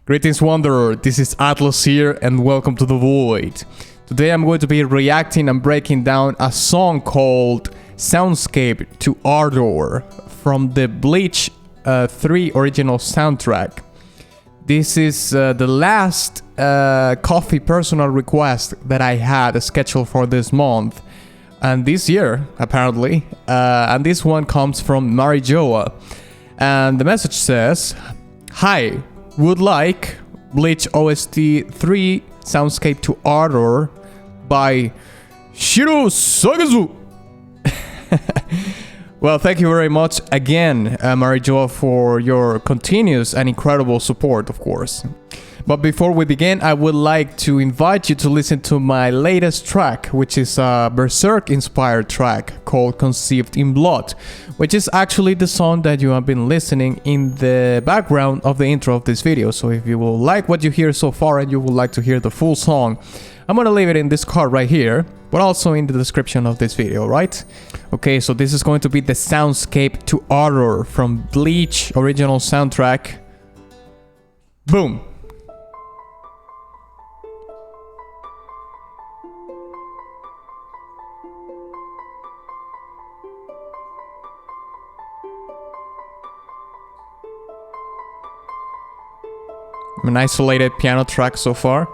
Greetings Wanderer, this is Atlas here and welcome to The Void. Today I'm going to be reacting and breaking down a song called Soundscape to Ardor from the BLEACH 3 original soundtrack. This is the last coffee personal request that I had scheduled for this month and this year apparently, and this one comes from Marijoa, and the message says, "Hi, would like BLEACH OST 3 Soundscape to Ardor by Shiro Sagazu." Well, thank you very much again, Marijoa, for your continuous and incredible support, of course. But before we begin, I would like to invite you to listen to my latest track, which is a BERSERK-inspired track called Conceived in Blood, which is actually the song that you have been listening in the background of the intro of this video. So if you will like what you hear so far and you would like to hear the full song, I'm gonna leave it in this card right here, but also in the description of this video, right? Okay, so this is going to be the Soundscape to Ardor from BLEACH original soundtrack. Boom! An isolated piano track so far,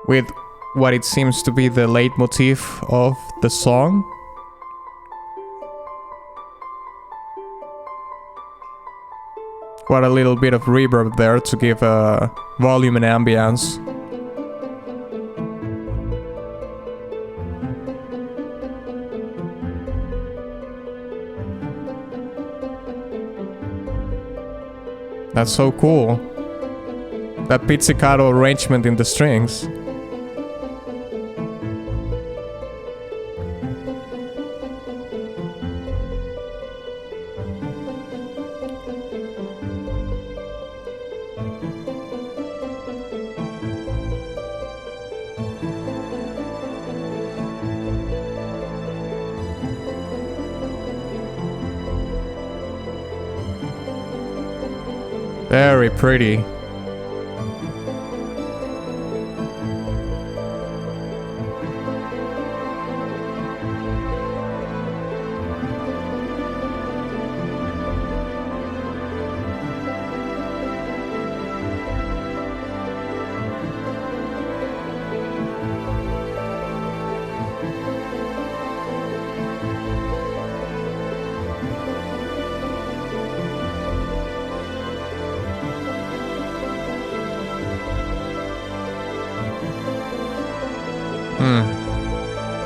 with what it seems to be the leitmotif of the song. Quite a little bit of reverb there to give volume and ambience. That's so cool. That pizzicato arrangement in the strings. Very pretty.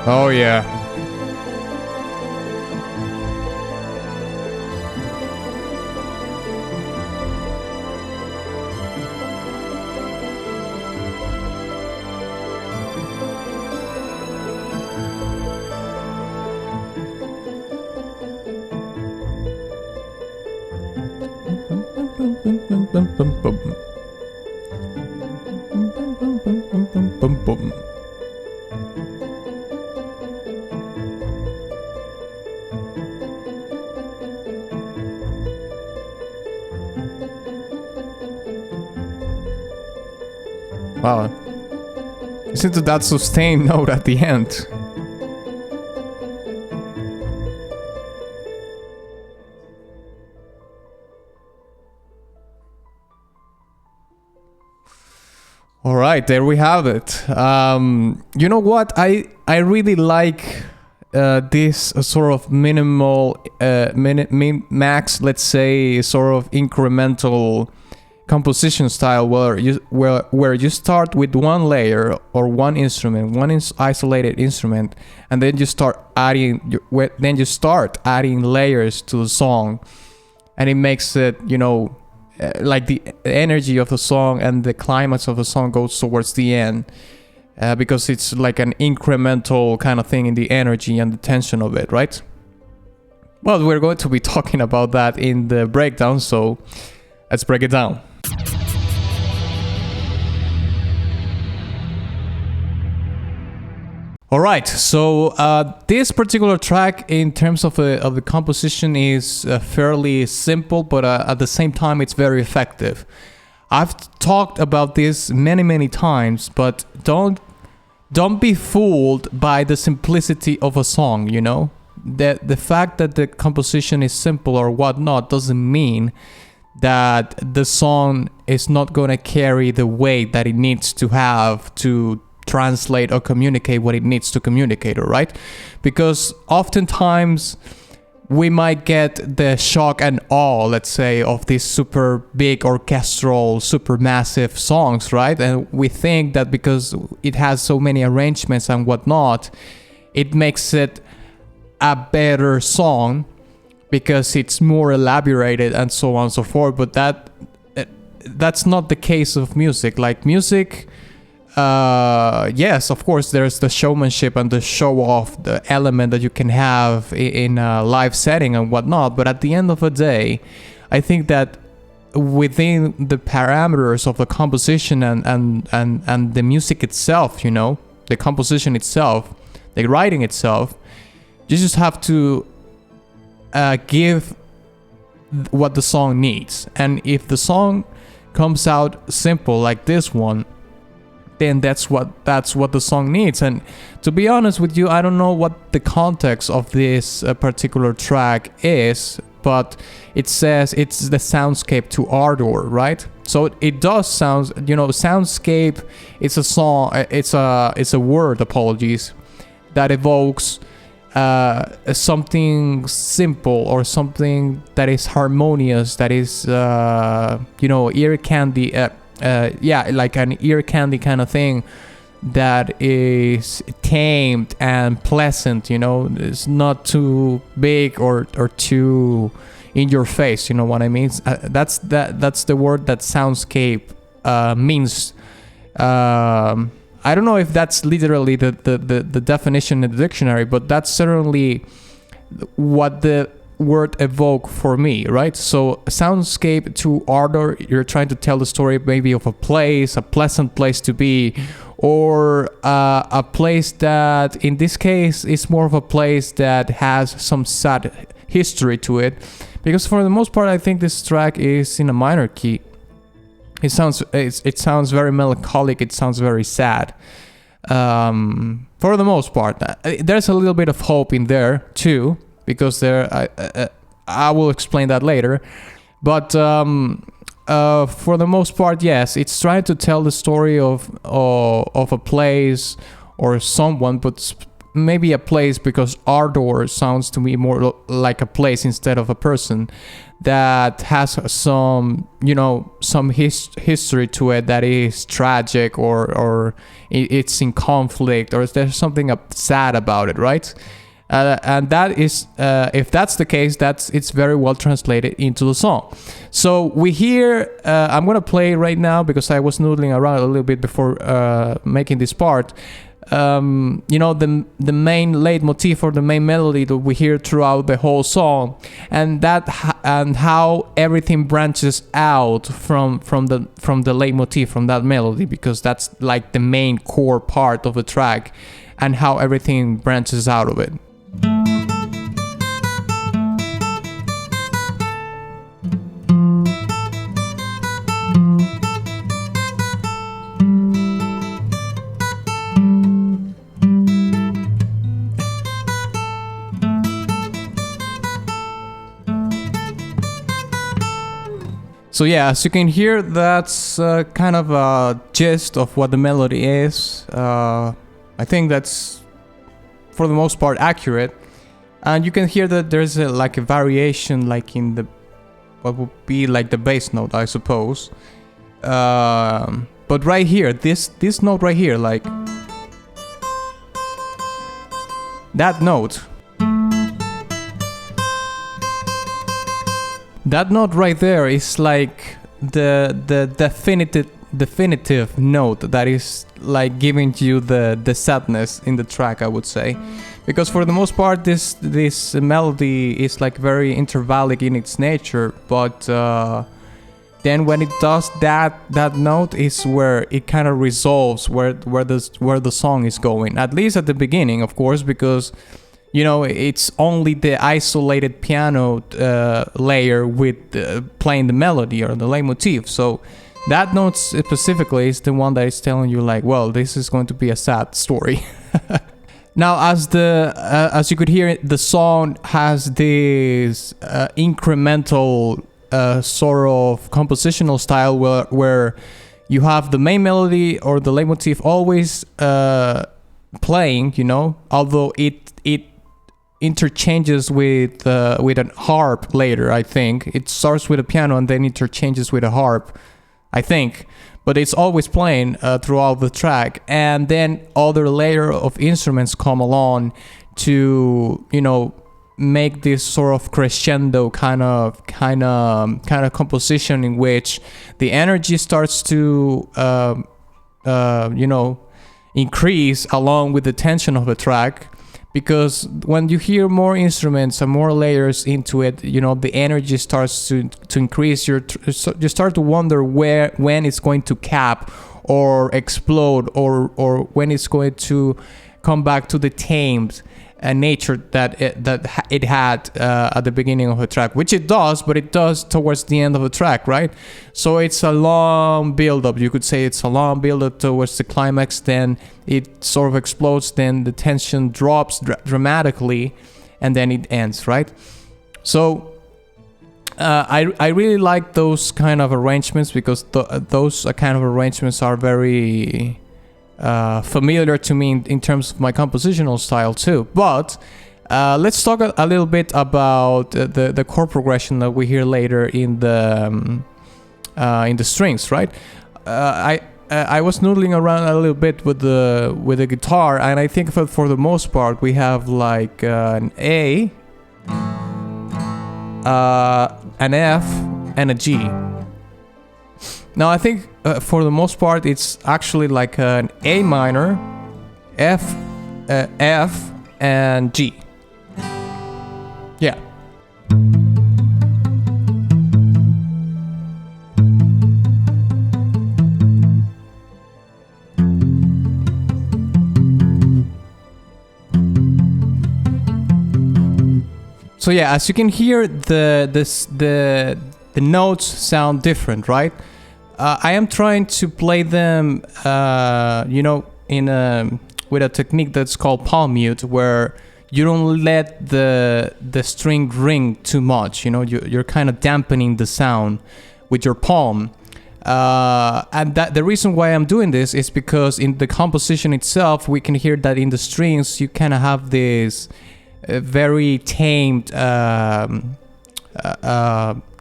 Oh yeah. Wow. Listen to that sustained note at the end. All right, there we have it. You know what? I really like this sort of minimal, max, let's say, sort of incremental composition style where you start with one layer or one instrument, one isolated instrument, and then you start adding layers to the song, and it makes it, you know, like the energy of the song and the climax of the song goes towards the end, because it's like an incremental kind of thing in the energy and the tension of it, right? Well, we're going to be talking about that in the breakdown, so let's break it down. All right, so this particular track, in terms of the composition, is fairly simple, but at the same time, it's very effective. I've talked about this many times, but don't be fooled by the simplicity of a song. You know, the fact that the composition is simple or whatnot doesn't mean that the song is not going to carry the weight that it needs to have to translate or communicate what it needs to communicate, all right? Because oftentimes we might get the shock and awe, let's say, of these super big orchestral, super massive songs, right? And we think that because it has so many arrangements and whatnot, it makes it a better song because it's more elaborated and so on and so forth. But that's not the case of music. Like music, yes, of course, there's the showmanship and the show off, the element that you can have in a live setting and whatnot. But at the end of the day, I think that within the parameters of the composition and the music itself, you know, the composition itself, the writing itself, you just have to give what the song needs. And if the song comes out simple like this one, then that's what the song needs. And to be honest with you, I don't know what the context of this particular track is, but it says it's the soundscape to Ardor, right? So it does sound, you know, soundscape. It's a song. It's a word. Apologies, that evokes something simple or something that is harmonious, that is you know, ear candy. Yeah, like an ear candy kind of thing that is tamed and pleasant, you know. It's not too big or too in your face, you know what I mean? That's the word that soundscape means. I don't know if that's literally the definition in the dictionary, but that's certainly what the word evoke for me, right? So soundscape to Ardor, you're trying to tell the story maybe of a place, a pleasant place to be, or a place that in this case is more of a place that has some sad history to it, because for the most part I think this track is in a minor key. It sounds very melancholic, it sounds very sad. For the most part, there's a little bit of hope in there too, because I will explain that later. But for the most part, yes, it's trying to tell the story of a place or someone, but maybe a place, because Ardor sounds to me more like a place instead of a person, that has some, you know, some history to it that is tragic, or it's in conflict, or there's something sad about it, right? And that is, if that's the case, it's very well translated into the song. So we hear, I'm gonna play right now because I was noodling around a little bit before making this part. You know, the main leitmotif or the main melody that we hear throughout the whole song, and how everything branches out from the leitmotif, from that melody, because that's like the main core part of the track, and how everything branches out of it. So yeah, as you can hear, that's kind of a gist of what the melody is. I think that's, for the most part, accurate. And you can hear that there's like a variation, like in the, what would be like the bass note, I suppose. But right here, this note right here, like that note. That note right there is like the definitive note that is like giving you the sadness in the track, I would say, because for the most part this melody is like very intervallic in its nature, but then when it does that note is where it kind of resolves where the song is going, at least at the beginning, of course, because it's only the isolated piano layer with playing the melody or the leitmotif. So that note specifically is the one that is telling you like, well, this is going to be a sad story. Now, as you could hear, the song has this incremental sort of compositional style where you have the main melody or the leitmotif always playing, although it interchanges with an harp later. I think it starts with a piano and then interchanges with a harp, I think, but it's always playing throughout the track, and then other layer of instruments come along to make this sort of crescendo kind of composition in which the energy starts to increase along with the tension of the track. Because when you hear more instruments and more layers into it, the energy starts to increase. You start to wonder when it's going to cap or explode, or when it's going to come back to the tamed nature that it had at the beginning of the track, which it does, but it does towards the end of the track, right? So it's a long build-up. You could say it's a long build-up towards the climax. Then it sort of explodes. Then the tension drops dramatically, and then it ends, right? So I really like those kind of arrangements, because those kind of arrangements are very familiar to me in terms of my compositional style too. But let's talk a little bit about the chord progression that we hear later in the strings, right? I was noodling around a little bit with the guitar, and I think for the most part we have like an A, an F, and a G. Now I think for the most part it's actually like an A minor, F, and G. Yeah. So yeah, as you can hear, the notes sound different, right? I am trying to play them, with a technique that's called palm mute, where you don't let the string ring too much. You're kind of dampening the sound with your palm. And the reason why I'm doing this is because in the composition itself, we can hear that in the strings you kind of have this very tamed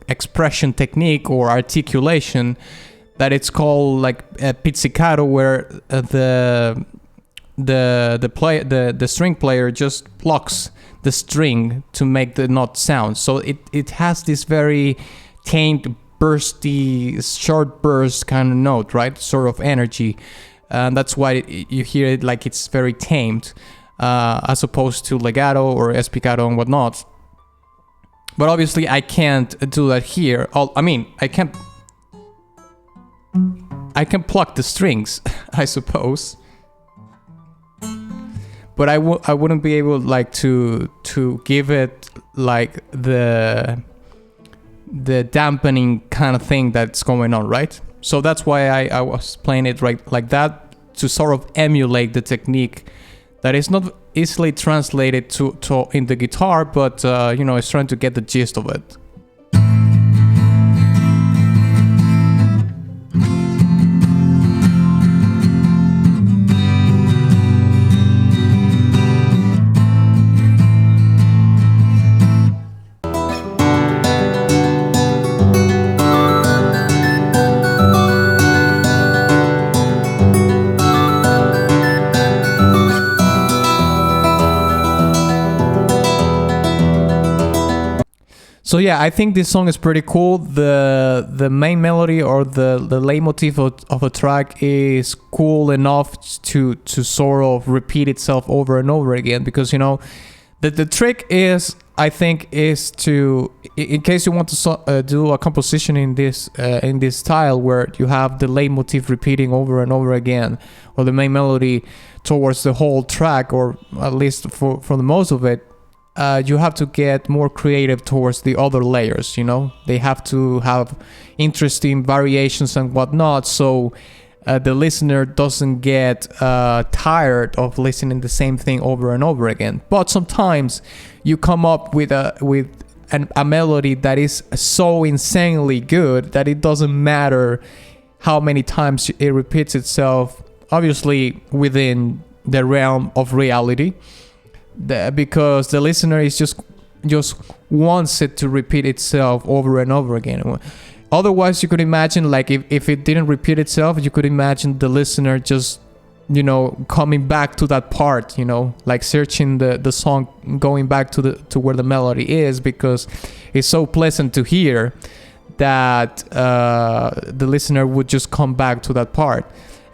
expression technique or articulation that it's called like pizzicato, where the string player just plucks the string to make the note sound. So it has this very tamed, bursty, short burst kind of note, right? Sort of energy, and that's why you hear it like it's very tamed, as opposed to legato or spiccato and whatnot. But obviously I can't do that here. I can pluck the strings, I suppose, but I wouldn't be able like to give it like the dampening kind of thing that's going on, right? So that's why I was playing it right like that, to sort of emulate the technique that is not easily translated to in the guitar, but it's trying to get the gist of it. So yeah, I think this song is pretty cool. The main melody or the leitmotif of a track is cool enough to sort of repeat itself over and over again, because the trick is I think, is to, in case you want to do a composition in this style where you have the leitmotif repeating over and over again, or the main melody towards the whole track, or at least for the most of it, you have to get more creative towards the other layers, you know? They have to have interesting variations and whatnot, so the listener doesn't get tired of listening the same thing over and over again. But sometimes you come up with a melody that is so insanely good that it doesn't matter how many times it repeats itself, obviously within the realm of reality, because the listener is just wants it to repeat itself over and over again. Otherwise, you could imagine, like, if it didn't repeat itself, you could imagine the listener just, you know, coming back to that part, you know, like searching the song, going back to where the melody is, because it's so pleasant to hear that the listener would just come back to that part.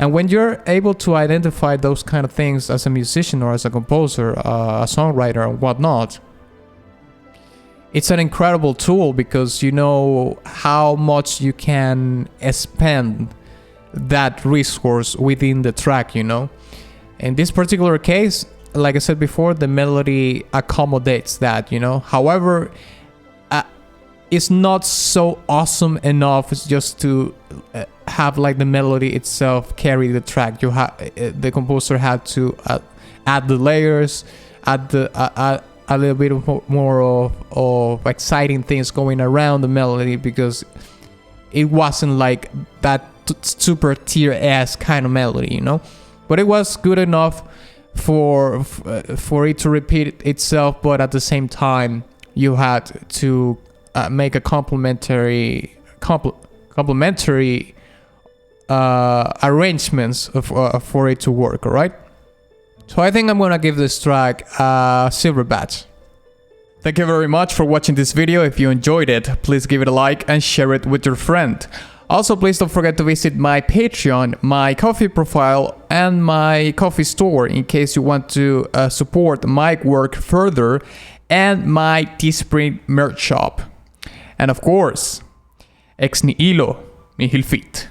And when you're able to identify those kind of things as a musician or as a composer, a songwriter and whatnot, it's an incredible tool, because you know how much you can spend that resource within the track, you know. In this particular case, like I said before, the melody accommodates that, you know. However, it's not so awesome enough just to have like the melody itself carry the track. The composer had to add the layers, add a little bit more of exciting things going around the melody, because it wasn't like that super tier S kind of melody, you know. But it was good enough for it to repeat itself, but at the same time you had to make a complementary arrangements for it to work. All right. So I think I'm gonna give this track a silver badge. Thank you very much for watching this video. If you enjoyed it, please give it a like and share it with your friend. Also, please don't forget to visit my Patreon, my Ko-fi profile, and my Ko-fi store in case you want to support my work further, and my Teespring merch shop. And of course, ex nihilo nihil fit.